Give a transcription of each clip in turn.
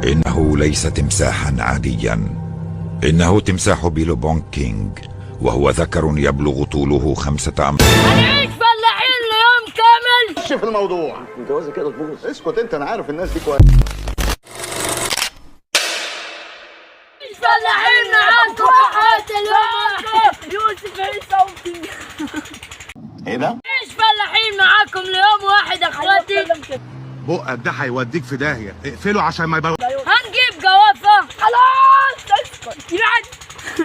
إنه ليس تمساحا عاديا، إنه تمساح بيلوبونج كينج، وهو ذكر يبلغ طوله 5 أمتار. هنعيش فلاحين ليوم كامل. خش في الموضوع. الجوازة كده تبوظ. اسكت انت، انا عارف الناس دي كويس. فلاحين معاكم واحد اليوم يوسف عيسى. ايه ده؟ عيش فلاحين معاكم ليوم واحد اخواتي. بقك ده هيوديك في داهيه، اقفله عشان ما يبقى. هنجيب جوافة. خلاص اسكت يعني.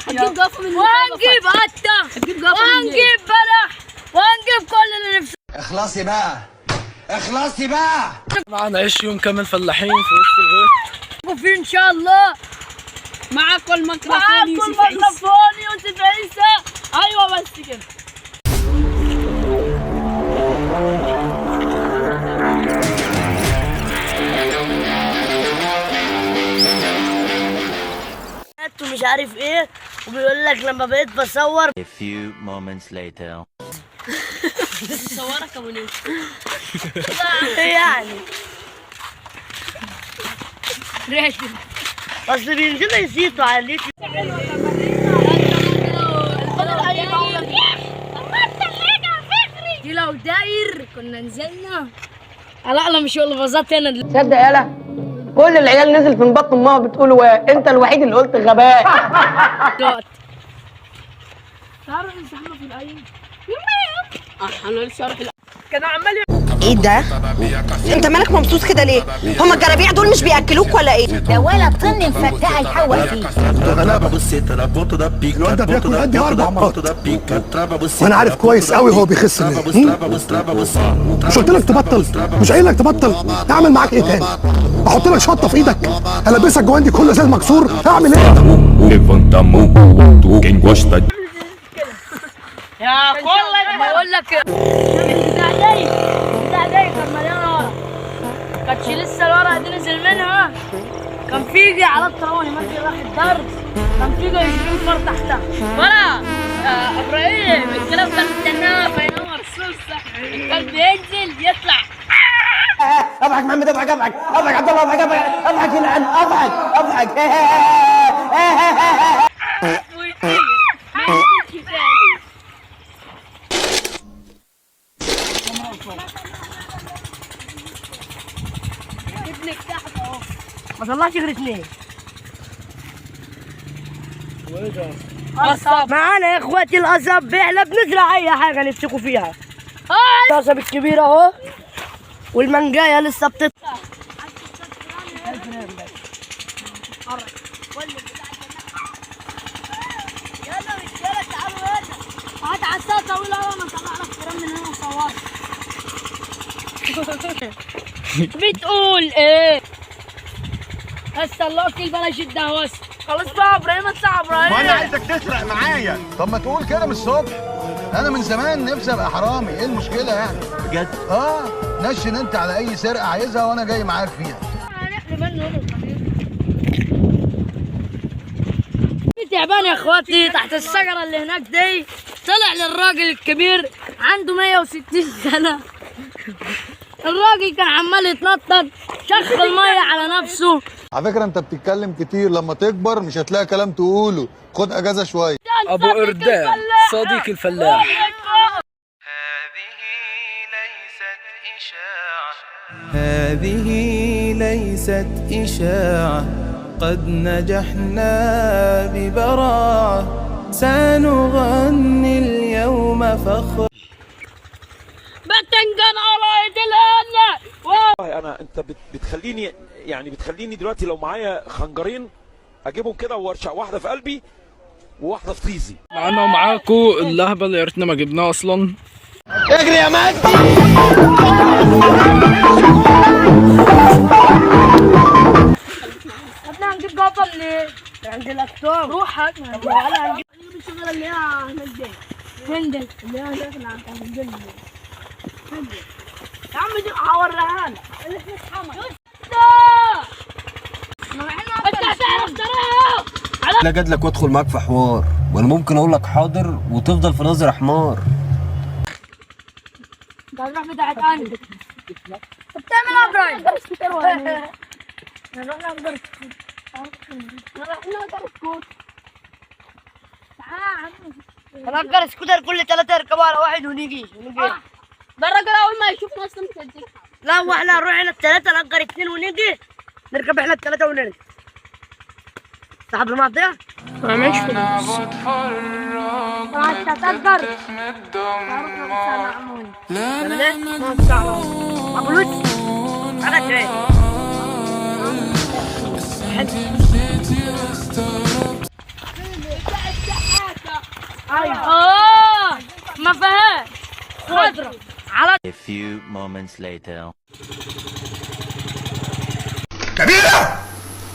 هنجيب جوافة من وهنجيب قتة وهنجيب بلح وهنجيب كل اللي نفسه. اخلصي بقى، اخلصي بقى. طبعا نعيش يوم كامل فلاحين في وسط الغيط. وفي ان شاء الله معاكم الميكروفون يوسف عيسى. ايوه بس كده. مش عارف ايه، وبيقول لك لما بقيت بصور. A few moments later. بصورك ابو نيل. يعني راشد اصل بينزلوا يزيدوا على اليوتيوب. دي لو داير كنا نزلنا على اعلى مش البازات هنا. تصدق يالا كل العيال نزل من بطن امها بتقولوا انت الوحيد اللي قلت غباء. تعرف الزحمه في الايام. انا لسه اروح كانوا عمال ايه ده؟ انت مالك مبسوط كده ليه؟ هما الجرابيع دول مش بياكلوك ولا ايه؟ ده ولا طن مفتقه يحوق فيه. الواد ده بياكل قد 4 مرات، وانا عارف كويس قوي هو بيخس ليه. مش قلت لك تبطل؟ مش قايل لك تبطل؟ اعمل معاك ايه تاني؟ احط لك شطه في ايدك؟ البسك جواندي كله زي المكسور؟ اعمل ايه؟ يا كل ما يقول لك بتاع داي كان مليان ورق، كانتش لسه الورق دي نزل منها. كان في على الطاوله ماشي راح الدرس، كان في 20 فار تحتها. ولا ابراهيم الكلام كان مستناه فينور السوسه، كان بينزل يطلع. اضحك محمد، اضحك اضحك اضحك عبد الله، اضحك اضحك اضحك يلعن، اضحك اضحك. ابنك تحت اهو ما طلعش غير 2. قصب معانا يا اخواتي. القصب احنا بنزرع اي حاجه نمسكوا فيها. القصب الكبير اهو، والمنجايه لسه بتطلع. يلا رجاله تعالوا هنا. هات عصا طويله اهو، انا طلع لك كلام من هنا وصورت. بتقول ايه؟ هسه الله كل بلاش الدهوس. خلاص بقى يا ابراهيم، اطلع يا ابراهيم. وانا عايزك تسرق معايا. طب ما تقول كده من الصبح. انا من زمان نفسي ابقى حرامي، ايه المشكله يعني؟ بجد؟ نشن انت على اي سرقه عايزها وانا جاي معاك فيها. هنحلم منه في تعبان يا اخواتي تحت الشجره اللي هناك دي. طلع للراجل الكبير عنده 160 سنه. الراجل كان عمال يتنطط، شخ الميه على نفسه. على فكره انت بتتكلم كتير، لما تكبر مش هتلاقي كلام تقوله، خد اجازه شويه. ابو اردان صديق الفلاح. هذه ليست إشاعة، قد نجحنا ببراعة، سنغني اليوم فخر. بتنجان على ايدي الهنا. انا انت بتخليني دلوقتي لو معايا خنجرين اجيبهم كده وارشع واحده في قلبي وواحده في طيزي. معانا ومعاكم اللهبه اللي يا ريتنا ما جبناها اصلا. اجري يا مجدي. احنا هنجيب جوافه منين؟ عند الاكتوب. روح هات. تعالى هنجيب الشغله اللي هي هناك دي. هندل اللي هي هناك اللي عند الجنة. هندل يا عم دي هوريها لك. اللي اسمه محمد. انت هتعرف تراها. لا جاد لك وادخل معاك في حوار، وانا ممكن اقول لك حاضر وتفضل في نظر حمار. ده الروح بتاعت انا. طب بتعمل ايه يا ابراهيم؟ نروح نأجر سكوت. نروح نأجر سكوت. تعال نأجر سكوتر كل 3 يركبوا على واحد ونيجي. ده الراجل اول ما يشوفنا اصلا مش هيدينا. لا واحنا نروح احنا ال3 نأجر 2 ونيجي نركب احنا ال3 ونرجع. صاحب المعطية؟ ما معيش فلوس. انت هتأجر. ابو لوتس انا جاي. ما فيهاش خضرة على. A few moments later. كبيرة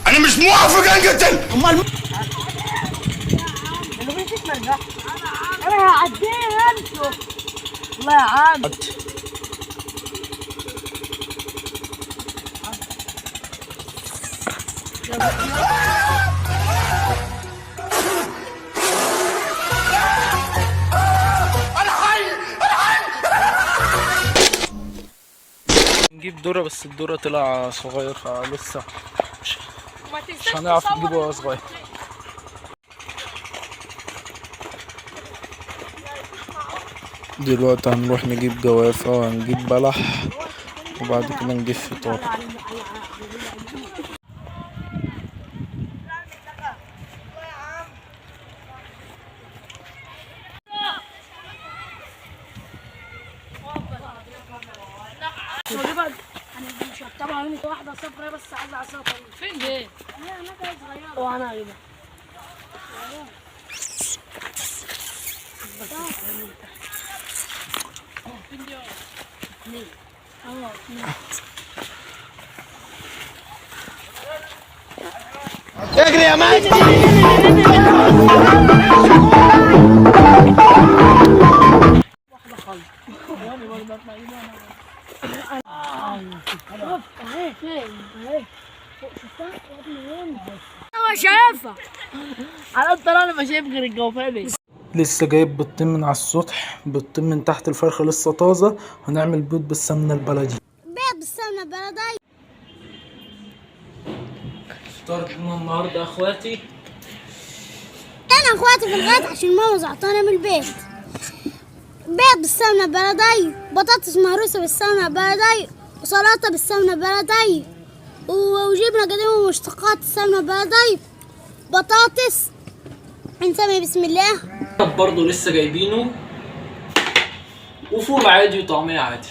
أنا مش موافق أنقتل. أمال انا هعديه انتوا. والله يا عم نجيب ذرة بس الذرة طلع صغير فلسه مش هنعرف نجيبه وهو صغير. دلوقتي هنروح نجيب جوافة وهنجيب بلح وبعد كده نجيب فطار. انا مش هتابع يونت واحدة صفرا بس عايزة عصا طويلة. فين دي؟ هي هناك صغيرة. وانا هجيبها. اجري يا مجدي. انا شايفها على الطريق. انا ما شايف غير الجوافه. لسه جايب بيضتين من على السطح، بيضتين من تحت الفرخة لسه طازة. هنعمل بيض بالسمنة البلدي. بيض بالسمنة البلدي. فطرنا النهارده يا اخواتي. انا اخواتي في الغد عشان ماما زعطانة من البيت. بيض بالسمنة البلدي، بطاطس مهروسة بالسمنة البلدي، وسلطة بالسمنة البلدي، وجبنة قديمة ومشتقات السمنة البلدي، بطاطس نسمي بسم الله. برضه لسه جايبينه، وفول عادي وطعمية عادي.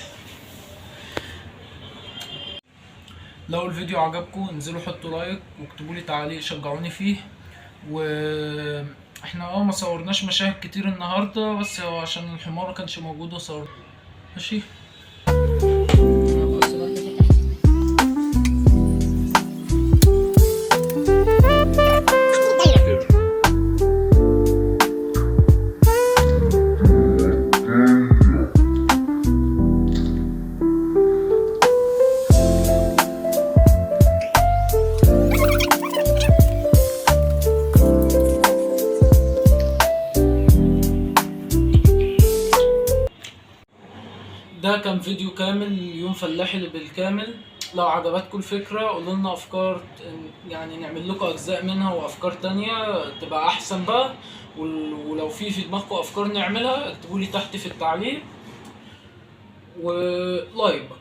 لو الفيديو عجبكم انزلوا حطوا لايك واكتبوا لي تعليق شجعوني فيه. واحنا ما صورناش مشاهد كتير النهارده، بس هو عشان الحمار ما كانش موجود وصورنا. ماشي. ده كان فيديو كامل يوم فلاحي بالكامل. لو عجبتكم الفكرة قولوا لنا افكار، يعني نعمل لكم اجزاء منها وافكار تانية تبقى احسن بقى. ولو في دماغكم افكار نعملها اكتبوا لي تحت في التعليق، ولايك بقى.